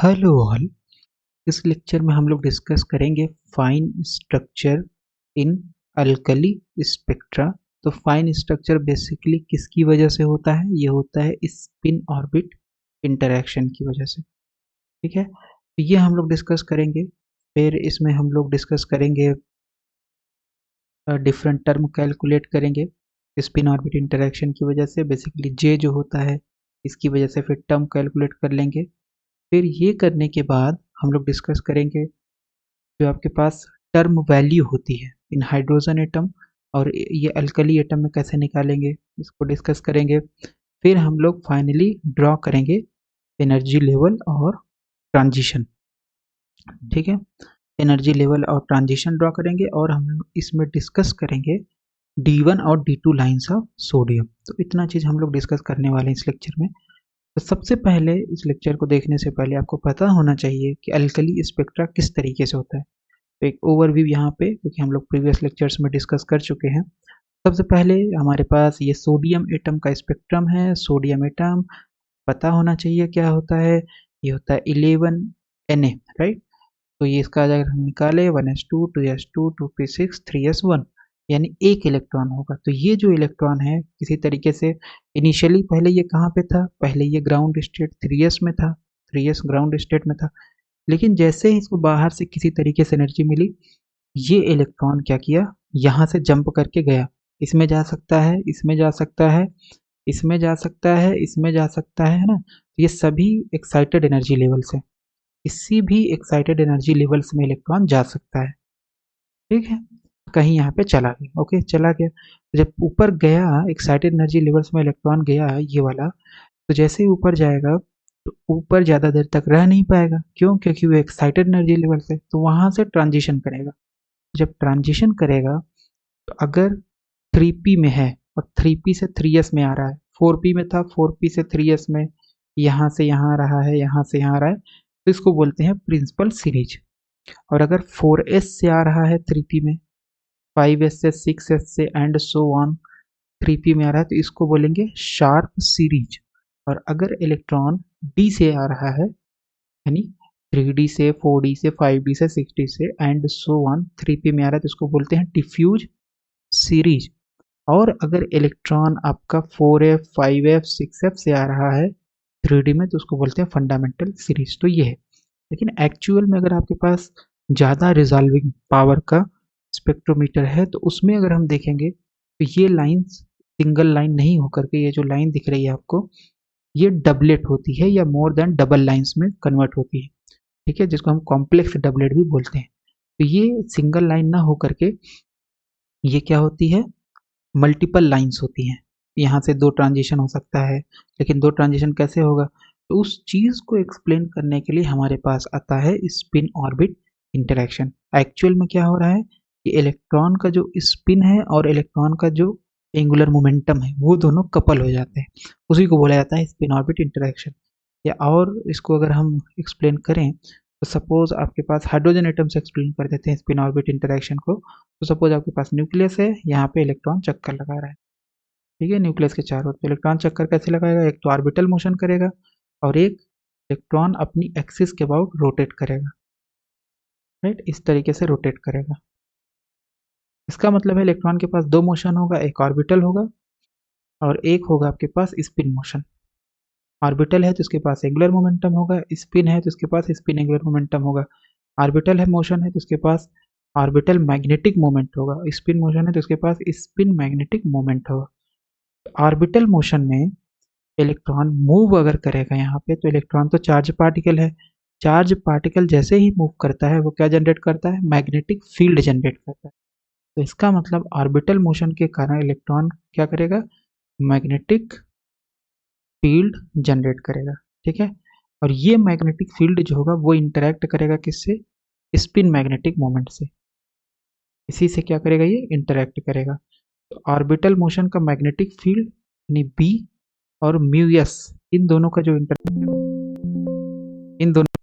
Hello all. इस lecture में हम लोग डिस्कस करेंगे fine structure in alkali spectra. तो फाइन स्ट्रक्चर बेसिकली किसकी वजह से होता है? ये होता है स्पिन ऑर्बिट इंटरैक्शन की वजह से। ठीक है, तो ये हम लोग डिस्कस करेंगे। फिर इसमें हम लोग डिस्कस करेंगे डिफरेंट टर्म कैलकुलेट करेंगे स्पिन ऑर्बिट इंटरैक्शन की वजह से। बेसिकली जे जो होता है इसकी वजह से फिर टर्म कैलकुलेट कर लेंगे। फिर ये करने के बाद हम लोग डिस्कस करेंगे जो आपके पास टर्म वैल्यू होती है इन हाइड्रोजन एटम और ये अल्कली एटम में कैसे निकालेंगे इसको डिस्कस करेंगे। फिर हम लोग फाइनली ड्रॉ करेंगे एनर्जी लेवल और ट्रांजिशन। ठीक है, एनर्जी लेवल और ट्रांजिशन ड्रॉ करेंगे और हम इसमें डिस्कस करेंगे D1 और D2 लाइंस ऑफ सोडियम। तो इतना चीज़ हम लोग डिस्कस करने वाले हैं इस लेक्चर में। तो सबसे पहले इस लेक्चर को देखने से पहले आपको पता होना चाहिए कि अल्कली स्पेक्ट्रा किस तरीके से होता है। तो एक ओवरव्यू यहाँ पे, क्योंकि हम लोग प्रीवियस लेक्चर्स में डिस्कस कर चुके हैं। सबसे पहले हमारे पास ये सोडियम एटम का स्पेक्ट्रम है। सोडियम एटम पता होना चाहिए क्या होता है, ये होता है 11Na, राइट। तो ये इसका अगर हम निकाले 1s2 2s2 2p6 3s1 यानी एक इलेक्ट्रॉन होगा। तो ये जो इलेक्ट्रॉन है किसी तरीके से इनिशियली पहले ये कहाँ पे था? पहले ये ग्राउंड स्टेट 3s में था, 3s ग्राउंड स्टेट में था। लेकिन जैसे ही इसको बाहर से किसी तरीके से एनर्जी मिली, ये इलेक्ट्रॉन क्या किया, यहाँ से जंप करके गया। इसमें जा सकता है, इसमें जा सकता है, इसमें जा सकता है, इसमें जा सकता है ना। तो ये सभी एक्साइटेड एनर्जी लेवल्स है, किसी भी एक्साइटेड एनर्जी लेवल्स में इलेक्ट्रॉन जा सकता है। ठीक है, कहीं यहाँ पे चला गया, ओके चला गया। जब ऊपर गया एक्साइटेड एनर्जी लेवल्स में इलेक्ट्रॉन गया ये वाला, तो जैसे ही ऊपर जाएगा तो ऊपर ज़्यादा देर तक रह नहीं पाएगा। क्यों? क्योंकि वो एक्साइटेड एनर्जी लेवल से, तो वहाँ से ट्रांजिशन करेगा। जब ट्रांजिशन करेगा तो अगर 3p में है और 3p से 3s में आ रहा है, 4p में था 4p से 3s में, यहाँ से यहाँ आ रहा है, यहाँ से यहाँ आ रहा है, तो इसको बोलते हैं प्रिंसिपल सीरीज। और अगर 4s से आ रहा है 3p में, 5s से 6s से एंड सो ऑन 3p में आ रहा है, तो इसको बोलेंगे शार्प सीरीज। और अगर इलेक्ट्रॉन d से आ रहा है यानी 3d से 4d से 5d से 6d से एंड सो ऑन 3p में आ रहा है, तो इसको बोलते हैं डिफ्यूज सीरीज। और अगर इलेक्ट्रॉन आपका 4f 5f 6f से आ रहा है 3d में, तो उसको बोलते हैं फंडामेंटल सीरीज। तो ये है। लेकिन एक्चुअल में अगर आपके पास ज़्यादा रिजॉल्विंग पावर का स्पेक्ट्रोमीटर है तो उसमें अगर हम देखेंगे तो ये लाइंस सिंगल लाइन नहीं होकर के, ये जो लाइन दिख रही है आपको, ये डबलेट होती है या मोर देन डबल लाइंस में कन्वर्ट होती है। ठीक है, जिसको हम कॉम्प्लेक्स डबलेट भी बोलते हैं। तो ये सिंगल लाइन ना होकर के ये क्या होती है, मल्टीपल लाइंस होती हैं। यहाँ से दो ट्रांजिशन हो सकता है, लेकिन दो ट्रांजिशन कैसे होगा? तो उस चीज़ को एक्सप्लेन करने के लिए हमारे पास आता है स्पिन ऑर्बिट इंटरेक्शन। एक्चुअल में क्या हो रहा है कि इलेक्ट्रॉन का जो स्पिन है और इलेक्ट्रॉन का जो एंगुलर मोमेंटम है वो दोनों कपल हो जाते हैं, उसी को बोला जाता है स्पिन ऑर्बिट इंटरेक्शन। या और इसको अगर हम एक्सप्लेन करें तो सपोज आपके पास हाइड्रोजन एटम से एक्सप्लेन कर देते हैं स्पिन ऑर्बिट इंटरेक्शन को। तो सपोज आपके पास न्यूक्लियस है, यहाँ पे इलेक्ट्रॉन चक्कर लगा रहा है। ठीक है, न्यूक्लियस के चारों ओर। तो इलेक्ट्रॉन चक्कर कैसे लगाएगा? एक तो ऑर्बिटल मोशन करेगा और एक इलेक्ट्रॉन अपनी एक्सिस के अबाउट रोटेट करेगा, राइट, इस तरीके से रोटेट करेगा। इसका मतलब है इलेक्ट्रॉन के पास दो मोशन होगा, एक ऑर्बिटल होगा और एक होगा आपके पास स्पिन मोशन। ऑर्बिटल है तो उसके पास एंगुलर मोमेंटम होगा, स्पिन है तो उसके पास स्पिन एंगुलर मोमेंटम होगा। ऑर्बिटल है मोशन है तो उसके पास ऑर्बिटल मैग्नेटिक मोमेंट होगा, स्पिन मोशन है तो उसके पास स्पिन मैग्नेटिक मोमेंट होगा। ऑर्बिटल मोशन में इलेक्ट्रॉन मूव अगर करेगा यहाँ पे, तो इलेक्ट्रॉन तो चार्ज पार्टिकल है, चार्ज पार्टिकल जैसे ही मूव करता है वो क्या जनरेट करता है? मैग्नेटिक फील्ड जनरेट करता है। तो इसका मतलब ऑर्बिटल मोशन के कारण इलेक्ट्रॉन क्या करेगा? मैग्नेटिक फील्ड जनरेट करेगा। ठीक है, और ये मैग्नेटिक फील्ड जो होगा वो इंटरेक्ट करेगा किससे? स्पिन मैग्नेटिक मोमेंट से। इसी से क्या करेगा? ये इंटरेक्ट करेगा। तो ऑर्बिटल मोशन का मैग्नेटिक फील्ड यानी बी और म्यू एस, इन दोनों का जो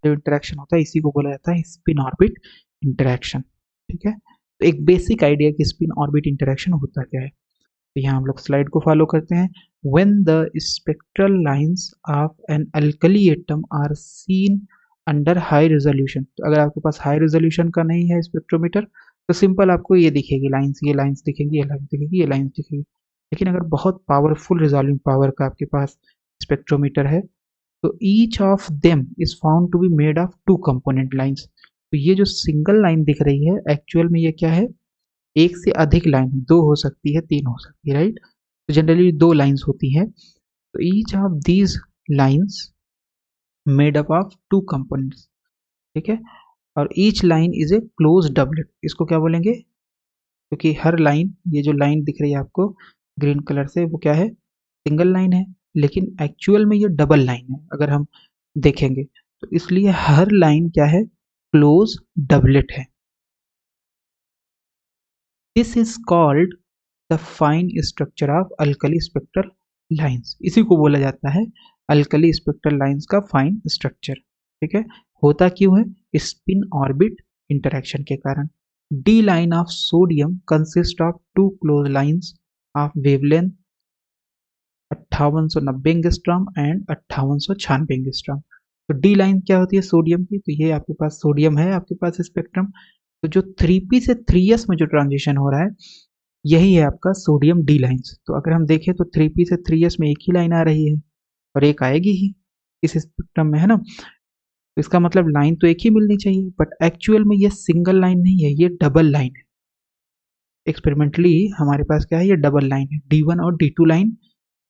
इंटरेक्शन होता है इसी को बोला जाता है स्पिन ऑर्बिट इंटरेक्शन। ठीक है, तो एक बेसिक आइडिया कि स्पिन ऑर्बिट इंटरेक्शन होता क्या है। तो यहाँ हम लोग स्लाइड को फॉलो करते हैं। When the spectral lines of an alkali atom are seen under high resolution. तो अगर आपके पास हाई रेजोल्यूशन का नहीं है स्पेक्ट्रोमीटर तो सिंपल आपको ये दिखेगी लाइंस, ये लाइंस दिखेगी, ये लाइंस दिखेगी, ये लाइंस दिखेगी। लेकिन अगर बहुत पावरफुल रिजॉल्विंग पावर का आपके पास स्पेक्ट्रोमीटर है तो each of them is found to be made of two component lines. तो ये जो सिंगल लाइन दिख रही है एक्चुअल में ये क्या है, एक से अधिक लाइन, दो हो सकती है, तीन हो सकती है, राइट। तो जनरली दो लाइंस होती है। तो each of these lines made up of two components, ठीक है। और each line is a close doublet, इसको क्या बोलेंगे, क्योंकि हर लाइन, ये जो लाइन दिख रही है आपको ग्रीन कलर से, वो क्या है, सिंगल लाइन है, लेकिन एक्चुअल में ये डबल लाइन है अगर हम देखेंगे। तो इसलिए हर लाइन क्या है, क्लोज डबलेट है। This is called the fine structure of alkali spectral lines, इसी को बोला जाता है अल्कली स्पेक्ट्रल लाइंस का फाइन स्ट्रक्चर, ठीक है। होता क्यों है, स्पिन ऑर्बिट इंटरेक्शन के कारण। D line of sodium consist of two close lines of wavelength 5890 angstrom and 5896 angstrom. तो डी लाइन क्या होती है सोडियम की, तो ये आपके पास सोडियम है आपके पास स्पेक्ट्रम। तो जो 3p से 3s में जो ट्रांजिशन हो रहा है यही है आपका सोडियम डी लाइंस। तो अगर हम देखें तो 3p से 3s में एक ही लाइन आ रही है और एक आएगी ही इस स्पेक्ट्रम में, है ना। तो इसका मतलब लाइन तो एक ही मिलनी चाहिए, बट एक्चुअल में ये सिंगल लाइन नहीं है, ये डबल लाइन है। एक्सपेरिमेंटली हमारे पास क्या है, ये डबल लाइन है, D1 और D2 लाइन।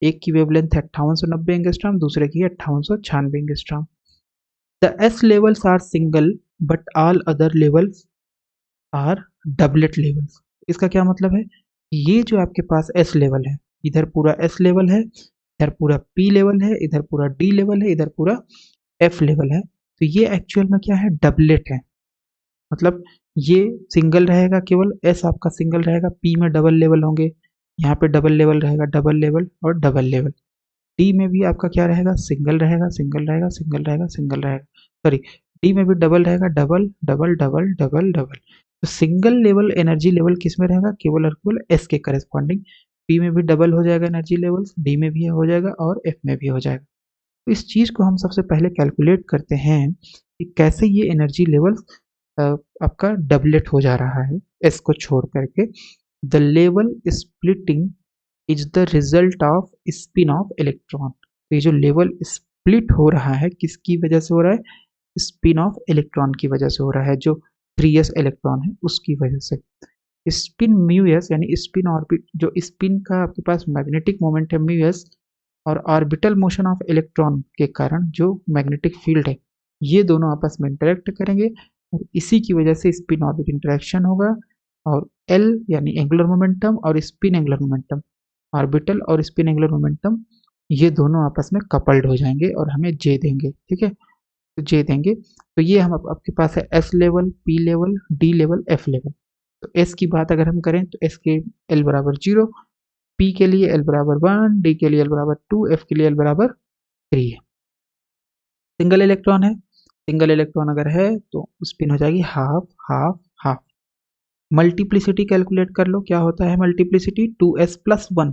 एक की वेवलेंथ है 5890 एंगस्ट्रॉम, दूसरे की है 5896 angstrom. The S levels are single but all other levels are doublet levels. इसका क्या मतलब है, ये जो आपके पास एस लेवल है, इधर पूरा एस लेवल है, इधर पूरा पी लेवल है, इधर पूरा डी लेवल है, इधर पूरा एफ लेवल है। तो ये एक्चुअल में क्या है, डबलेट है। मतलब ये सिंगल रहेगा, केवल एस आपका सिंगल रहेगा, पी में डबल लेवल होंगे, यहाँ पे डबल लेवल रहेगा, डबल लेवल और डबल लेवल। डी में भी आपका क्या रहेगा, सिंगल रहेगा, सिंगल रहेगा, सिंगल रहेगा, सिंगल रहेगा, सॉरी, डी में भी डबल रहेगा, double double double double double. तो सिंगल लेवल एनर्जी लेवल किस में रहेगा, केवल और केवल एस के करस्पॉन्डिंग। पी में भी डबल हो जाएगा एनर्जी लेवल्स, डी में भी हो जाएगा और एफ में भी हो जाएगा। तो इस चीज को हम सबसे पहले कैलकुलेट करते हैं कि कैसे ये एनर्जी लेवल्स आपका डबलेट हो जा रहा है एस को छोड़ करके। The level splitting is the result off spin off electron. तो ये जो लेवल स्प्लिट हो रहा है किसकी वजह से हो रहा है, स्पिन ऑफ इलेक्ट्रॉन की वजह से हो रहा है, जो 3s इलेक्ट्रॉन है उसकी वजह से। स्पिन म्यू एस यानी स्पिन ऑर्बिट, जो स्पिन का आपके पास मैग्नेटिक मोमेंट है म्यू एस, और ऑर्बिटल मोशन ऑफ इलेक्ट्रॉन के कारण जो मैग्नेटिक फील्ड है, ये दोनों आपस में इंटरेक्ट करेंगे और इसी की वजह से स्पिन ऑर्बिट इंटरेक्शन होगा। और एल यानी एंगुलर मोमेंटम और स्पिन एंगुलर मोमेंटम, ऑर्बिटल और स्पिन एंगुलर मोमेंटम, ये दोनों आपस में कपल्ड हो जाएंगे और हमें जे देंगे, ठीक है। तो जे देंगे, तो ये हम आपके पास है S level, P level, D level, F level. तो एस की बात अगर हम करें तो एस के एल बराबर 0, पी के लिए एल बराबर 1, डी के लिए एल बराबर 2, एफ के लिए एल बराबर 3 है। सिंगल इलेक्ट्रॉन है, सिंगल इलेक्ट्रॉन अगर है तो स्पिन हो जाएगी half half half. Multiplicity calculate कर लो, क्या होता है मल्टीप्लिसिटी, 2s+1।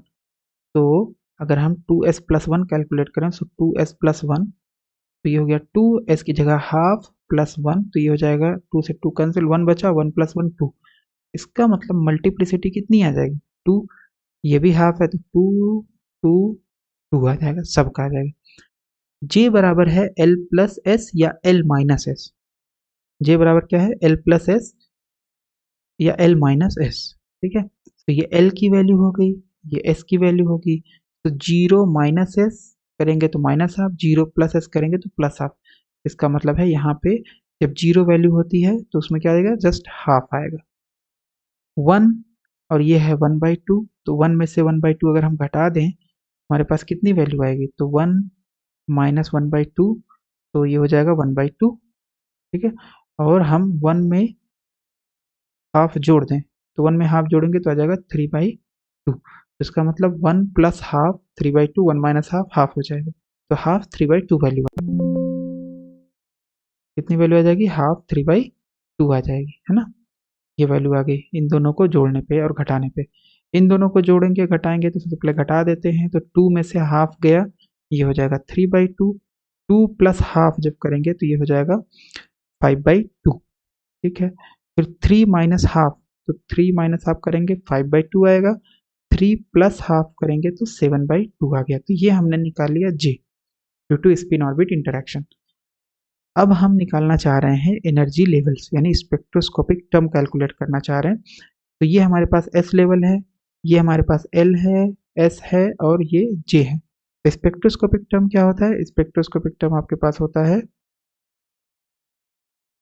तो अगर हम 2s+1 कैलकुलेट करें तो 2s+1, तो ये हो गया 2s की जगह हाफ प्लस 1, तो ये हो जाएगा 2 से 2 कैंसिल, 1 बचा, 1+1 2। इसका मतलब मल्टीप्लिसिटी कितनी आ जाएगी, 2। ये भी हाफ है तो 2 2 2 आ जाएगा, सबका आ जाएगा। जे बराबर है एल प्लस एस या एल माइनस एस। जे बराबर क्या है, एल प्लस एस या एल माइनस एस, ठीक है। तो ये एल की वैल्यू हो गई, ये एस की वैल्यू होगी। तो 0 माइनस एस करेंगे तो माइनस हाफ, 0 प्लस एस करेंगे तो प्लस हाफ। इसका मतलब है यहाँ पे जब 0 वैल्यू होती है तो उसमें क्या आएगा, जस्ट हाफ आएगा। 1 और ये है 1/2, तो 1 में से 1/2 अगर हम घटा दें हमारे पास कितनी वैल्यू आएगी, तो 1 माइनस 1/2, तो ये हो जाएगा 1/2, ठीक है। और हम 1 में हाफ जोड़ दें तो 1 में हाफ जोड़ेंगे तो आ जाएगा 3/2। इसका मतलब 1 plus half 3/2, 1 minus half half हो जाएगा, तो हाफ 3/2 वैल्यू, कितनी वैल्यू आ जाएगी, हाफ 3/2 आ जाएगी, है ना। ये वैल्यू आ गई इन दोनों को जोड़ने पे और घटाने पे। इन दोनों को जोड़ेंगे घटाएंगे तो सबसे पहले घटा देते हैं, तो 2 में से हाफ गया, ये हो जाएगा 3/2, 2 प्लस हाफ जब करेंगे तो ये हो जाएगा 5/2, ठीक है। फिर 3 माइनस हाफ, तो 3 माइनस हाफ करेंगे 5/2 आएगा, 3 प्लस हाफ करेंगे तो 7/2 आ गया। तो ये हमने निकाल लिया J due to spin orbit interaction. अब हम निकालना चाह रहे हैं एनर्जी लेवल्स, यानी स्पेक्ट्रोस्कोपिक टर्म कैलकुलेट करना चाह रहे हैं। तो ये हमारे पास एस लेवल है, ये हमारे पास एल है, एस है और ये जे है। स्पेक्ट्रोस्कोपिक टर्म क्या होता है? स्पेक्ट्रोस्कोपिक टर्म आपके पास होता है,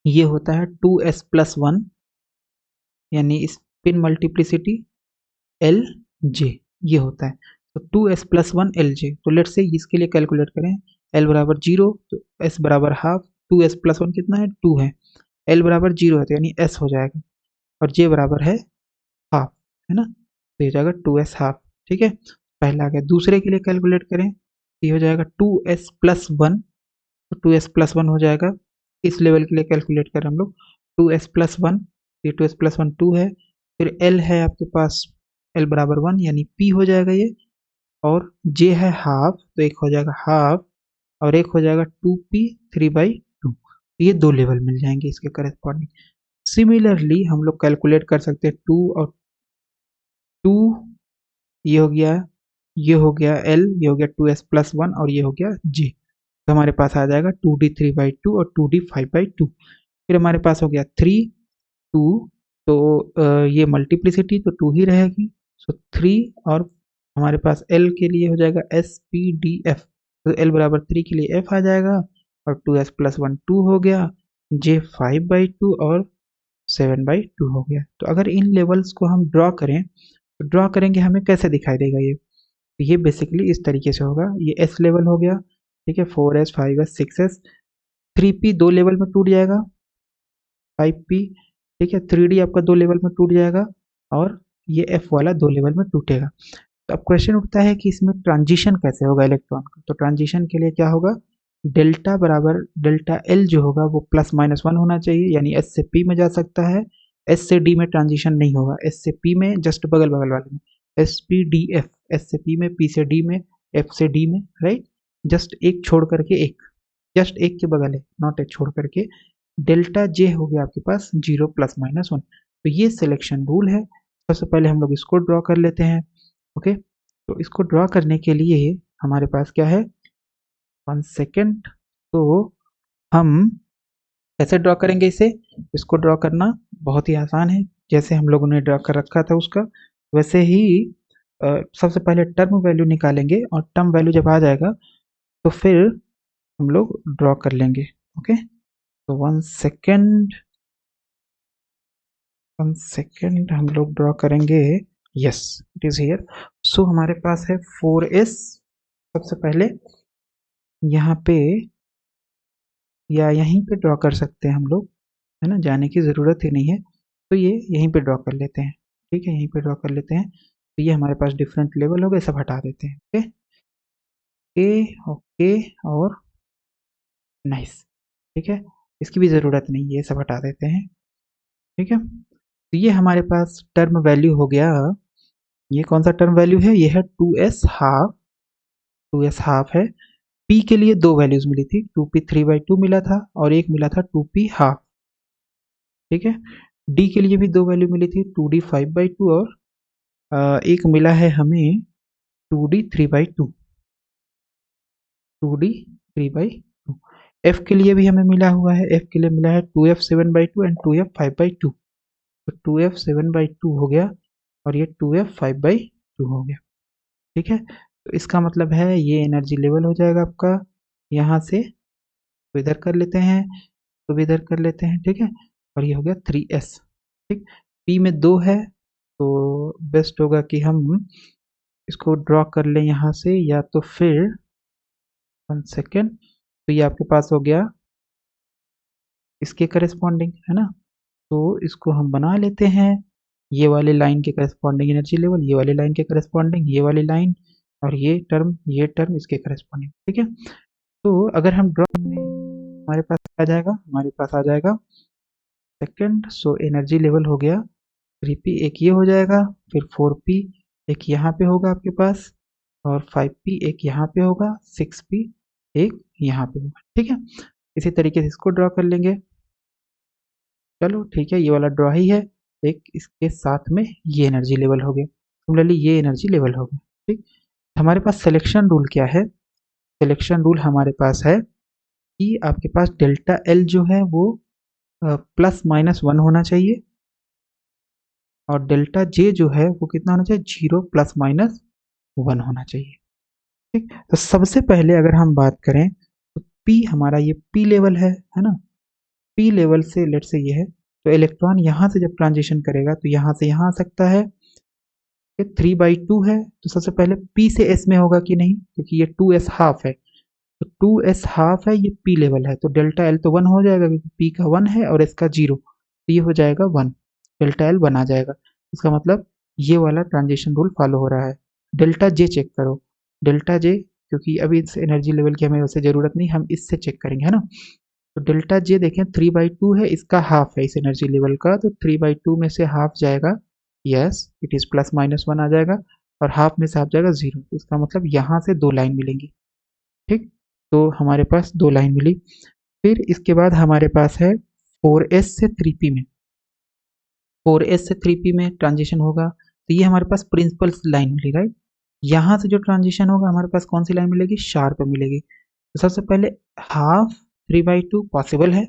ये होता है 2s+1, यानी स्पिन मल्टीप्लिसिटी एल जे, ये होता है। तो 2s+1 एल जे। तो लेट से इसके लिए कैलकुलेट करें, एल बराबर 0 तो एस बराबर हाफ, 2s+1 कितना है? 2 है, एल बराबर 0 है तो यानी एस हो जाएगा, और जे बराबर है हाफ, है ना, तो ये हो जाएगा 2s हाफ, ठीक है। पहला आ गया। दूसरे के लिए कैलकुलेट करें, ये हो जाएगा 2s+1, तो 2s+1 हो जाएगा। इस लेवल के लिए कैलकुलेट करें हम लोग 2s+1, ये 2s+1 2 है, फिर एल है आपके पास, एल बराबर 1 यानी पी हो जाएगा ये, और जे है हाफ, तो एक हो जाएगा हाफ और एक हो जाएगा 2p 3/2। ये दो लेवल मिल जाएंगे इसके करस्पॉन्डिंग। सिमिलरली हम लोग कैलकुलेट कर सकते हैं 2 और 2, ये हो गया, ये हो गया एल, ये हो गया 2s+1 और ये हो गया जे। तो हमारे पास आ जाएगा 2d 3/2 और 2d 5/2। फिर हमारे पास हो गया 3 2, तो ये मल्टीप्लिसिटी तो 2 ही रहेगी, सो 3, और हमारे पास एल के लिए हो जाएगा SPDF, तो एल बराबर 3 के लिए F आ जाएगा, और 2s+1 2 हो गया, जे 5/2 और 7/2 हो गया। तो अगर इन लेवल्स को हम ड्रॉ करें, तो ड्रॉ करेंगे हमें कैसे दिखाई देगा ये? तो ये बेसिकली इस तरीके से होगा, ये एस लेवल हो गया, ठीक है, 4s 5s 6s, 3p दो लेवल में टूट जाएगा, 5p, ठीक है, 3d आपका दो लेवल में टूट जाएगा, और ये f वाला दो लेवल में टूटेगा। तो अब क्वेश्चन उठता है कि इसमें ट्रांजिशन कैसे होगा इलेक्ट्रॉन का? तो ट्रांजिशन के लिए क्या होगा, डेल्टा बराबर डेल्टा एल जो होगा वो +-1 होना चाहिए, यानी एस से पी में जा सकता है, एस से डी में ट्रांजिशन नहीं होगा, एस से पी में जस्ट बगल बगल वाले में, SPDF, एस से पी में, पी से डी में, एफ से डी में, राइट, जस्ट एक छोड़ करके एक, जस्ट एक के बगल है, नॉट एक छोड़ करके। डेल्टा जे हो गया आपके पास 0 +-1, तो ये सिलेक्शन रूल है। सबसे पहले हम लोग इसको ड्रॉ कर लेते हैं, ओके। तो इसको ड्रॉ करने के लिए हमारे पास क्या है, 1 सेकेंड। तो हम कैसे ड्रॉ करेंगे इसे? इसको ड्रॉ करना बहुत ही आसान है, जैसे हम लोगों ने ड्रॉ कर रखा था उसका वैसे ही। सबसे पहले टर्म वैल्यू निकालेंगे, और टर्म वैल्यू जब आ जाएगा तो फिर हम लोग ड्रॉ कर लेंगे, ओके। तो 1 सेकेंड हम लोग ड्रॉ करेंगे, यस इट इज हियर। सो हमारे पास है 4s, सबसे पहले यहाँ पे या यहीं पे ड्रॉ कर सकते हैं हम लोग, है ना, जाने की ज़रूरत ही नहीं है। तो ये यहीं पे ड्रॉ कर लेते हैं, ठीक है, यहीं पे ड्रॉ कर लेते हैं। तो ये हमारे पास डिफरेंट लेवल हो गए, सब हटा देते हैं, ओके ओके, और नाइस, ठीक है, इसकी भी ज़रूरत नहीं है, ये सब हटा देते हैं, ठीक है। तो ये हमारे पास टर्म वैल्यू हो गया। ये कौन सा टर्म वैल्यू है? ये है 2s हाफ, 2s हाफ है। p के लिए दो वैल्यूज मिली थी, 2p 3/2 मिला था और एक मिला था 2p हाफ, ठीक है। d के लिए भी दो वैल्यू मिली थी, 2d 5/2 और एक मिला है हमें 2d 3/2, 2d 3/2। f के लिए भी हमें मिला हुआ है, f के लिए मिला है 2f 7/2 एंड 2f 5/2, तो 2f 7/2 हो गया और ये 2f 5/2 हो गया, ठीक है। तो इसका मतलब है ये एनर्जी लेवल हो जाएगा आपका, यहाँ से तो इधर कर लेते हैं, तो भी इधर कर लेते हैं, ठीक है, और ये हो गया 3s, ठीक। p में 2 है, तो बेस्ट होगा कि हम इसको ड्रॉ कर लें यहाँ से, या तो फिर 1 सेकेंड, तो ये आपके पास हो गया इसके करस्पॉन्डिंग, है ना। तो इसको हम बना लेते हैं, ये वाले लाइन के करस्पॉन्डिंग एनर्जी लेवल, ये वाले लाइन के करस्पॉन्डिंग ये वाली लाइन, और ये टर्म इसके करस्पॉन्डिंग, ठीक है। तो अगर हम ड्रॉ हमारे पास आ जाएगा, हमारे पास आ जाएगा सेकेंड। सो एनर्जी लेवल हो गया 3p, एक ये हो जाएगा, फिर 4p एक यहाँ पे होगा आपके पास, और 5p एक यहाँ पे होगा, 6p एक यहाँ पे होगा, ठीक है। इसी तरीके से इसको ड्रॉ कर लेंगे। चलो ठीक है, ये वाला ड्रॉ ही है। एक इसके साथ में ये एनर्जी लेवल हो गया, सिमिलरली ये एनर्जी लेवल हो गया, ठीक। हमारे पास सिलेक्शन रूल क्या है? सिलेक्शन रूल हमारे पास है कि आपके पास डेल्टा एल जो है वो +-1 होना चाहिए, और डेल्टा जे जो है वो कितना होना चाहिए? 0 +-1 होना चाहिए, ठीक। तो सबसे पहले अगर हम बात करें तो पी हमारा ये पी लेवल है ना। पी लेवल से लेट से ये है, तो इलेक्ट्रॉन यहाँ से जब ट्रांजिशन करेगा तो यहाँ से यहाँ आ सकता है। 3/2 है, तो सबसे पहले पी से एस में होगा कि नहीं, क्योंकि ये 2s हाफ है, तो 2s हाफ है, ये पी लेवल है, तो डेल्टा एल तो 1 हो जाएगा क्योंकि पी का 1 है और इसका 0, तो ये हो जाएगा 1, डेल्टा एल 1 आ जाएगा। इसका मतलब ये वाला ट्रांजिशन रूल फॉलो हो रहा है। डेल्टा जे चेक करो, डेल्टा जे, क्योंकि अभी इस एनर्जी लेवल की हमें वैसे ज़रूरत नहीं, हम इससे चेक करेंगे, है ना। तो डेल्टा जे देखें 3/2 है, इसका हाफ है इस एनर्जी लेवल का, तो 3/2 में से हाफ जाएगा, यस इट इज़ +-1 आ जाएगा, और हाफ में से हाफ जाएगा 0, इसका मतलब यहाँ से 2 लाइन मिलेंगी, ठीक। तो हमारे पास 2 लाइन मिली। फिर इसके बाद हमारे पास है 4s से 3p में, 4s से 3p में ट्रांजिशन होगा, तो ये हमारे पास प्रिंसिपल लाइन मिली, राइट। यहाँ से जो ट्रांजिशन होगा हमारे पास कौन सी लाइन मिलेगी? शार्प मिलेगी। तो सबसे पहले हाफ 3/2 पॉसिबल है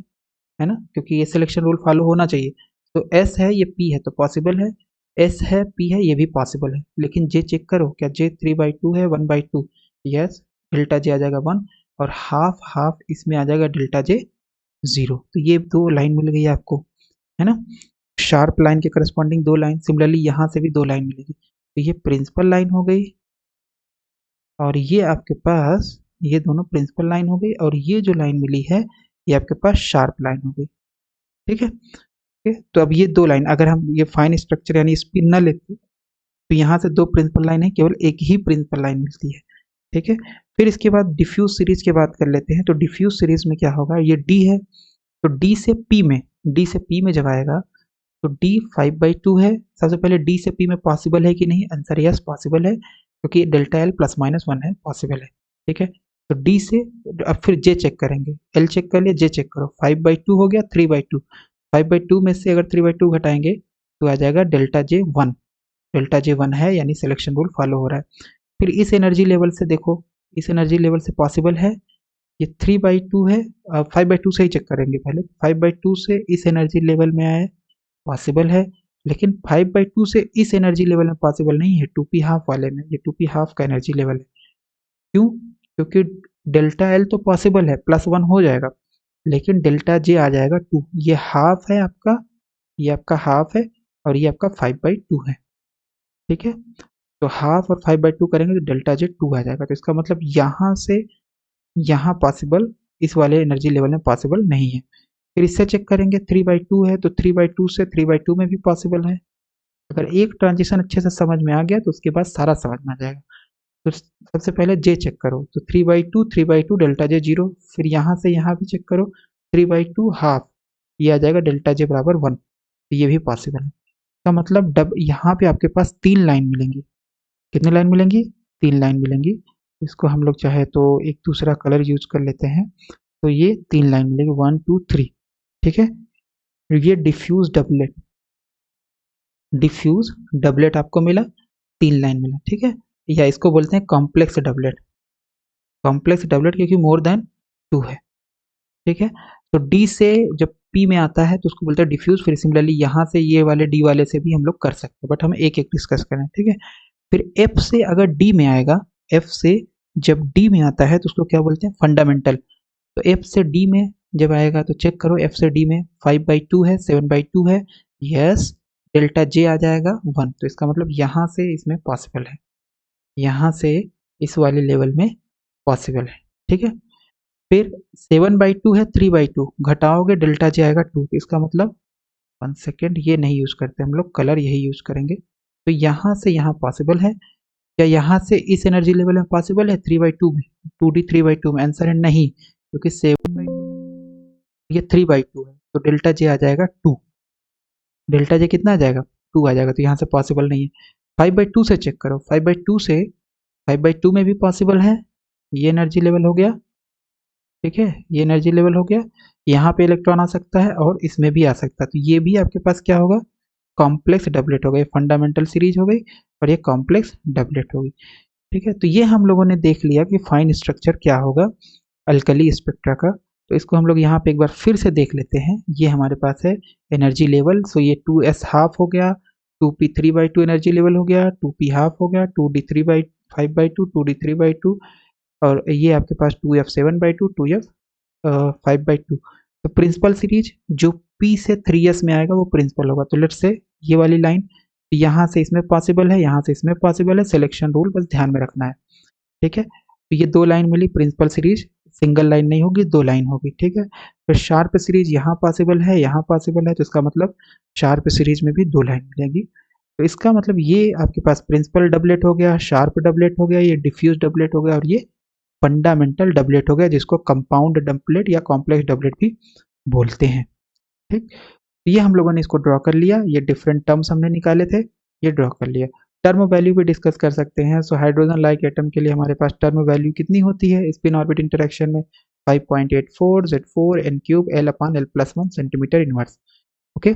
ना, क्योंकि ये सिलेक्शन रूल फॉलो होना चाहिए। तो एस है, ये पी है, तो पॉसिबल है। एस है, पी है, ये भी पॉसिबल है, लेकिन जे चेक करो, क्या जे 3/2 है? 1/2, यस, डेल्टा जे आ जाएगा 1, और हाफ हाफ इसमें आ जाएगा डेल्टा जे 0, तो ये 2 लाइन मिल गई आपको, है ना। शार्प लाइन के करस्पॉन्डिंग 2 लाइन, सिमिलरली यहाँ से भी 2 लाइन मिलेगी, तो ये प्रिंसिपल लाइन हो गई, और ये आपके पास ये दोनों प्रिंसिपल लाइन हो गई, और ये जो लाइन मिली है ये आपके पास शार्प लाइन हो गई, ठीक है। तो अब ये 2 लाइन, अगर हम ये फाइन स्ट्रक्चर यानी स्पिन न लेते तो यहाँ से 2 प्रिंसिपल लाइन है, केवल एक ही प्रिंसिपल लाइन मिलती है, ठीक है। फिर इसके बाद डिफ्यूज सीरीज की बात कर लेते हैं। तो डिफ्यूज सीरीज में क्या होगा? ये डी है, तो डी से पी में, डी से पी में जब आएगा तो डी 5/2 है। सबसे पहले डी से पी में पॉसिबल है कि नहीं? आंसर यस, पॉसिबल है, क्योंकि डेल्टा एल +-1 है, पॉसिबल है, ठीक है। तो डी से अब फिर जे चेक करेंगे, एल चेक कर लिया, जे चेक करो, 5/2 हो गया, 3/2, 5/2 में से अगर 3/2 घटाएंगे तो आ जाएगा डेल्टा जे 1, डेल्टा जे 1 है, यानी सिलेक्शन रूल फॉलो हो रहा है। फिर इस एनर्जी लेवल से देखो, इस एनर्जी लेवल से पॉसिबल है, ये 3/2 है, 5/2 से ही चेक करेंगे पहले, 5/2 से इस एनर्जी लेवल में आए, पॉसिबल है, लेकिन 5/2 से इस एनर्जी लेवल में पॉसिबल नहीं है, 2p हाफ वाले में, ये 2p हाफ का एनर्जी लेवल है। क्यों? क्योंकि डेल्टा एल तो पॉसिबल है, +1 हो जाएगा, लेकिन डेल्टा जे आ जाएगा 2, ये हाफ है आपका, ये आपका हाफ है, और ये आपका 5/2 है, ठीक है। तो हाफ और 5/2 करेंगे तो डेल्टा जे 2 आ जाएगा, तो इसका मतलब यहाँ से यहाँ पॉसिबल, इस वाले एनर्जी लेवल में पॉसिबल नहीं है। फिर इससे चेक करेंगे, 3/2 है, तो 3/2 से 3/2 में भी पॉसिबल है। अगर एक ट्रांजिशन अच्छे से समझ में आ गया तो उसके बाद सारा समझ में आ जाएगा। तो सबसे पहले जे चेक करो, तो 3/2 डेल्टा जे 0, फिर यहाँ से यहाँ भी चेक करो, 3/2 हाफ, ये आ जाएगा डेल्टा जे बराबर 1, तो ये भी पॉसिबल है। इसका मतलब यहाँ पे आपके पास 3 लाइन मिलेंगी। कितनी लाइन मिलेंगी? 3 लाइन मिलेंगी। इसको हम लोग चाहे तो एक दूसरा कलर यूज कर लेते हैं, तो ये 3 लाइन मिलेगी, 1 2 3, ठीक है। ये डिफ्यूज डबलेट, डिफ्यूज डबलेट आपको मिला, 3 लाइन मिला, ठीक है। या इसको बोलते हैं कॉम्प्लेक्स डबलेट, कॉम्प्लेक्स डबलेट क्योंकि मोर देन 2 है, ठीक है। तो डी से जब पी में आता है तो उसको बोलते हैं डिफ्यूज। फिर सिमिलरली यहाँ से ये वाले डी वाले से भी हम लोग कर सकते हैं, बट हम एक एक डिस्कस करें, ठीक है। फिर एफ से अगर डी में आएगा, एफ से जब डी में आता है तो उसको क्या बोलते हैं? फंडामेंटल। तो एफ से डी में जब आएगा तो चेक करो, एफ से डी में 5/2 है, 7/2 है, यस, डेल्टा जे आ जाएगा 1, तो इसका मतलब यहाँ से इसमें पॉसिबल है, यहाँ से इस वाले लेवल में पॉसिबल है, ठीक है। फिर 7/2 है, 3/2 घटाओगे डेल्टा जे आएगा 2, तो इसका मतलब 1 सेकेंड, ये नहीं यूज करते हम लोग, कलर यही यूज करेंगे। तो यहाँ से यहाँ पॉसिबल है, क्या यहाँ से इस एनर्जी लेवल में पॉसिबल है? 3/2 में, 2d 3/2 में, आंसर है नहीं, क्योंकि 7/2 ये 3/2 है, तो डेल्टा जे आ जाएगा 2, डेल्टा जे कितना आ जाएगा? 2 आ जाएगा, तो यहाँ से पॉसिबल नहीं है। 5/2 से चेक करो, 5/2 से 5/2 में भी पॉसिबल है, ये एनर्जी लेवल हो गया, ठीक है, ये एनर्जी लेवल हो गया। यहाँ पे इलेक्ट्रॉन आ सकता है और इसमें भी आ सकता है, तो ये भी आपके पास क्या होगा, कॉम्प्लेक्स डबलेट हो गई, फंडामेंटल सीरीज हो गई और ये कॉम्प्लेक्स डबलेट हो गई। ठीक है, तो ये हम लोगों ने देख लिया कि फाइन स्ट्रक्चर क्या होगा अल्कली स्पेक्ट्रा का। तो इसको हम लोग यहाँ पे एक बार फिर से देख लेते हैं। ये हमारे पास है एनर्जी लेवल, सो ये 2s हाफ हो गया, 2p3/2 एनर्जी लेवल हो गया, 2p हाफ हो गया, 2d3/5/2, 2d3/2 और ये आपके पास 2f7/2, 2f5/2। तो प्रिंसिपल सीरीज जो p से 3s में आएगा वो प्रिंसिपल होगा। तो लेट्स से ये वाली लाइन यहाँ से इसमें पॉसिबल है, यहाँ से इसमें पॉसिबल है, सिलेक्शन रूल बस ध्यान में रखना है। ठीक है, तो ये दो लाइन मिली, प्रिंसिपल सीरीज सिंगल लाइन नहीं होगी, दो लाइन होगी। ठीक है, फिर शार्प सीरीज यहाँ पॉसिबल है, यहाँ पॉसिबल है, तो इसका मतलब शार्प सीरीज में भी दो लाइन मिलेगी। तो इसका मतलब ये आपके पास प्रिंसिपल डबलेट हो गया, शार्प डबलेट हो गया, ये डिफ्यूज डबलेट हो गया और ये फंडामेंटल डबलेट हो गया, जिसको कंपाउंड डबलेट या कॉम्प्लेक्स डबलेट भी बोलते हैं। ठीक, ये हम लोगों ने इसको ड्रॉ कर लिया, ये डिफरेंट टर्म्स हमने निकाले थे, ये ड्रॉ कर लिया। टर्म वैल्यू भी डिस्कस कर सकते हैं। सो हाइड्रोजन लाइक एटम के लिए हमारे पास टर्म वैल्यू कितनी होती है स्पिन ऑर्बिट इंटरेक्शन में, 5.84 Z4 n³ L/L+1 centimetre inverse. Okay,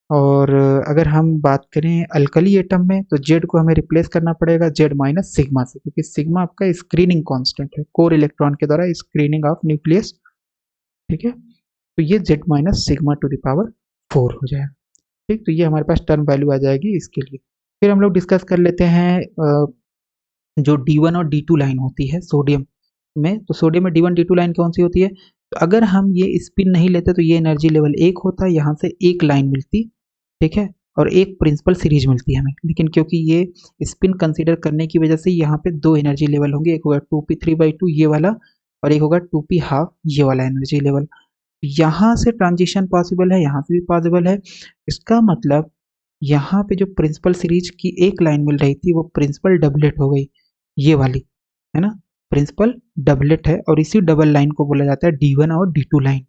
और अगर हम बात करें अल्कली एटम में तो जेड को हमें रिप्लेस करना पड़ेगा जेड माइनस सिग्मा से, क्योंकि सिग्मा आपका स्क्रीनिंग कांस्टेंट है, कोर इलेक्ट्रॉन के द्वारा स्क्रीनिंग ऑफ न्यूक्लियस। ठीक है, तो ये Z minus sigma two the power 4 हो जाएगा। ठीक, तो ये हमारे पास टर्म वैल्यू आ जाएगी इसके लिए। फिर हम लोग डिस्कस कर लेते हैं जो D1 और D2 लाइन होती है सोडियम में। तो सोडियम में D1 D2 लाइन कौन सी होती है, तो अगर हम ये स्पिन नहीं लेते तो ये एनर्जी लेवल 1 होता है, यहाँ से एक लाइन मिलती। ठीक है, और एक प्रिंसिपल सीरीज मिलती है हमें, लेकिन क्योंकि ये स्पिन कंसीडर करने की वजह से यहाँ पे दो एनर्जी लेवल होंगे, एक होगा 2p3/2 ये वाला और एक होगा 2p हाफ ये वाला एनर्जी लेवल। यहाँ से ट्रांजिशन पॉसिबल है, यहाँ से भी पॉसिबल है। इसका मतलब यहाँ पे जो प्रिंसिपल सीरीज की एक लाइन मिल रही थी वो प्रिंसिपल डबलेट हो गई, ये वाली है ना, प्रिंसिपल डबलेट है और इसी डबल लाइन को बोला जाता है D1 और D2 लाइन।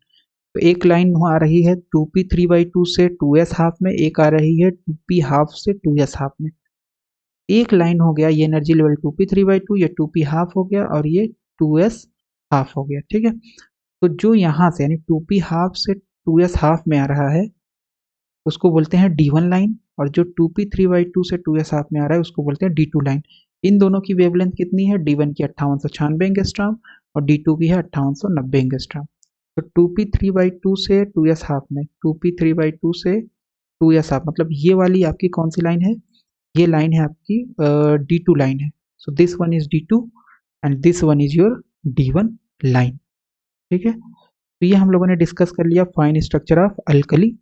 तो एक लाइन आ रही है 2p3/2 से 2s हाफ में, एक आ रही है 2p हाफ से 2s हाफ में। एक लाइन हो गया ये एनर्जी लेवल 2p3/2, ये 2p हाफ हो गया और ये 2s हाफ हो गया। ठीक है, तो जो यहाँ से यानी 2p हाफ से 2s हाफ में आ रहा है उसको बोलते हैं D1 लाइन, और जो 2p3/2 से 2s हाफ में आ रहा है उसको बोलते हैं D2 लाइन। इन दोनों की वेवलेंथ कितनी है, D1 की 5896 एंगस्ट्रॉम और D2 की है 5890 एंगस्ट्रॉम। तो 2p3/2 से 2s हाफ में, 2p3/2 से 2s हाफ मतलब ये वाली आपकी कौन सी लाइन है, ये लाइन है आपकी D2 लाइन है। So this one is D2 and this one is your D1 line. ठीक है, तो ये हम लोगों ने डिस्कस कर लिया फाइन स्ट्रक्चर ऑफ अल्कली